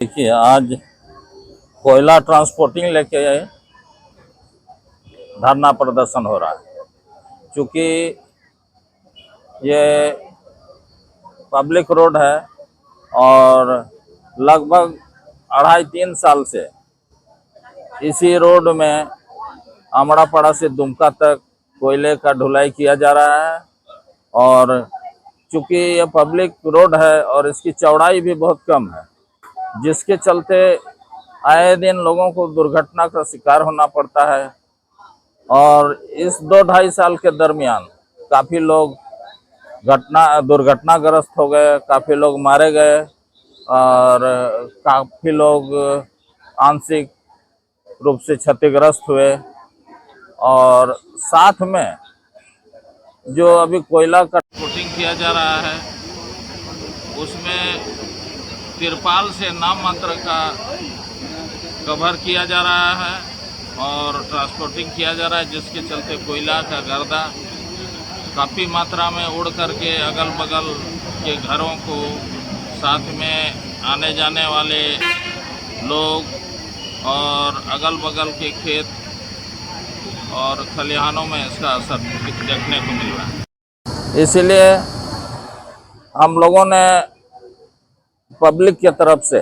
देखिए, आज कोयला ट्रांसपोर्टिंग लेके धरना प्रदर्शन हो रहा है। क्योंकि ये पब्लिक रोड है और लगभग 2.5-3 साल से इसी रोड में अमड़ापाड़ा से दुमका तक कोयले का ढुलाई किया जा रहा है। और चूंकि ये पब्लिक रोड है और इसकी चौड़ाई भी बहुत कम है, जिसके चलते आए दिन लोगों को दुर्घटना का शिकार होना पड़ता है। और इस 2-2.5 साल के दरमियान काफ़ी लोग दुर्घटनाग्रस्त हो गए, काफ़ी लोग मारे गए और काफ़ी लोग आंशिक रूप से क्षतिग्रस्त हुए। और साथ में जो अभी कोयला का ट्रांसपोर्टिंग किया जा रहा है, उसमें तिरपाल से नाम मात्र का कवर किया जा रहा है और ट्रांसपोर्टिंग किया जा रहा है, जिसके चलते कोयला का गर्दा काफ़ी मात्रा में उड़ करके अगल बगल के घरों को, साथ में आने जाने वाले लोग और अगल बगल के खेत और खलिहानों में इसका असर देखने को मिल रहा है। इसलिए हम लोगों ने पब्लिक की तरफ से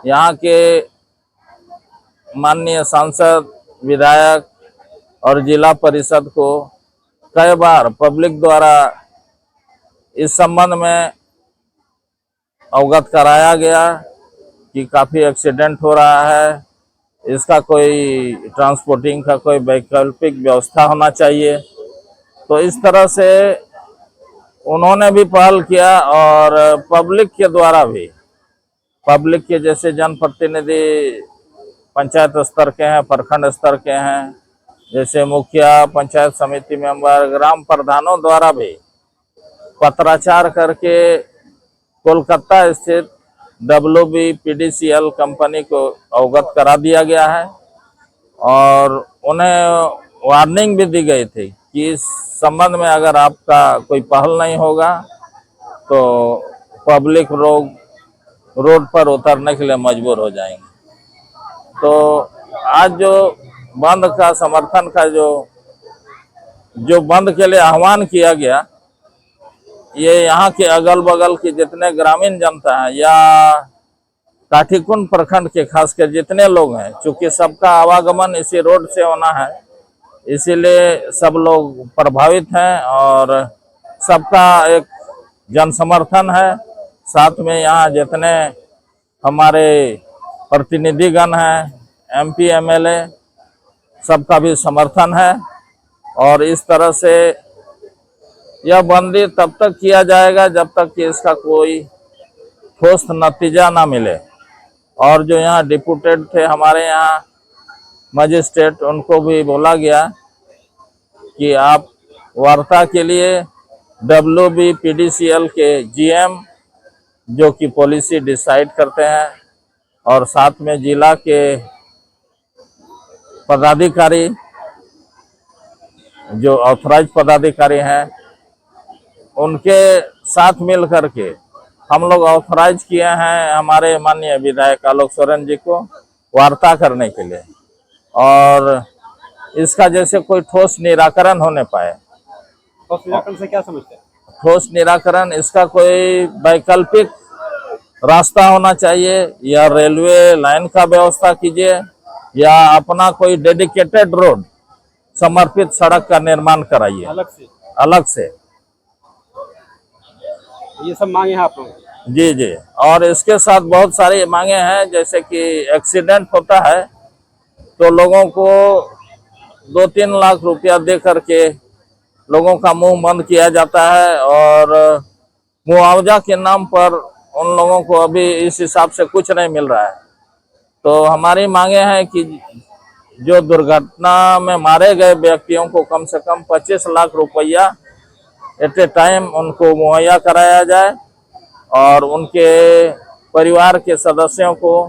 यहाँ के माननीय सांसद, विधायक और जिला परिषद को कई बार पब्लिक द्वारा इस संबंध में अवगत कराया गया कि काफ़ी एक्सीडेंट हो रहा है, इसका कोई ट्रांसपोर्टिंग का कोई वैकल्पिक व्यवस्था होना चाहिए। तो इस तरह से उन्होंने भी पहल किया और पब्लिक के द्वारा भी, पब्लिक के जैसे जनप्रतिनिधि पंचायत स्तर के हैं, प्रखंड स्तर के हैं, जैसे मुखिया, पंचायत समिति मेंबर, ग्राम प्रधानों द्वारा भी पत्राचार करके कोलकाता स्थित WBPDCL कंपनी को अवगत करा दिया गया है। और उन्हें वार्निंग भी दी गई थी कि इस संबंध में अगर आपका कोई पहल नहीं होगा तो पब्लिक रोड पर उतरने के लिए मजबूर हो जाएंगे। तो आज जो बंद का समर्थन का जो बंद के लिए आह्वान किया गया, ये यहाँ के अगल बगल के जितने ग्रामीण जनता है या काठीकुंड प्रखंड के खासकर जितने लोग हैं, चूंकि सबका आवागमन इसी रोड से होना है, इसीलिए सब लोग प्रभावित हैं और सबका एक जन समर्थन है। साथ में यहाँ जितने हमारे प्रतिनिधिगण हैं, MP MLA, सबका भी समर्थन है। और इस तरह से यह बंदी तब तक किया जाएगा जब तक कि इसका कोई ठोस नतीजा ना मिले। और जो यहाँ डिप्यूटेड थे हमारे यहाँ मजिस्ट्रेट, उनको भी बोला गया कि आप वार्ता के लिए WBPDCL के GM, जो कि पॉलिसी डिसाइड करते हैं, और साथ में जिला के पदाधिकारी जो ऑथराइज पदाधिकारी हैं, उनके साथ मिल करके हम लोग ऑथराइज किए हैं हमारे माननीय विधायक आलोक सोरेन जी को वार्ता करने के लिए। और इसका जैसे कोई ठोस निराकरण होने पाए। ठोस निराकरण से क्या समझते हैं? ठोस निराकरण, इसका कोई वैकल्पिक रास्ता होना चाहिए, या रेलवे लाइन का व्यवस्था कीजिए, या अपना कोई डेडिकेटेड रोड, समर्पित सड़क का निर्माण कराइए अलग से। ये सब मांगे हैं आप लोग? जी जी। और इसके साथ बहुत सारी मांगे हैं, जैसे कि एक्सीडेंट होता है तो लोगों को 2-3 लाख रुपया दे करके लोगों का मुंह बंद किया जाता है और मुआवजा के नाम पर उन लोगों को अभी इस हिसाब से कुछ नहीं मिल रहा है। तो हमारी मांगे हैं कि जो दुर्घटना में मारे गए व्यक्तियों को कम से कम 25 लाख रुपया एट ए टाइम उनको मुहैया कराया जाए और उनके परिवार के सदस्यों को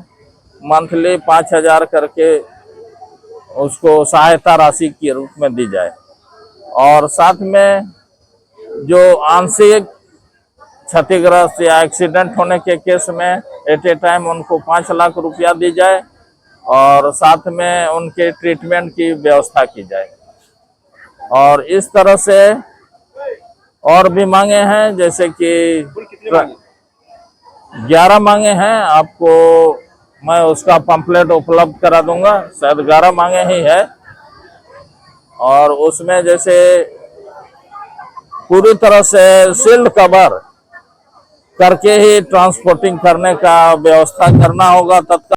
मंथली 5,000 करके उसको सहायता राशि के रूप में दी जाए। और साथ में जो आंशिक क्षतिग्रस्त या एक्सीडेंट होने के केस में एट ए टाइम उनको 5 लाख रुपया दी जाए और साथ में उनके ट्रीटमेंट की व्यवस्था की जाए। और इस तरह से और भी मांगे हैं, जैसे कि कुल कितनी मांगे? 11 मांगे हैं। आपको मैं उसका पंपलेट उपलब्ध करा दूंगा, शायद 11 मांगे ही है। और उसमें जैसे पूरी तरह से सील्ड कवर करके ही ट्रांसपोर्टिंग करने का व्यवस्था करना होगा तत्काल।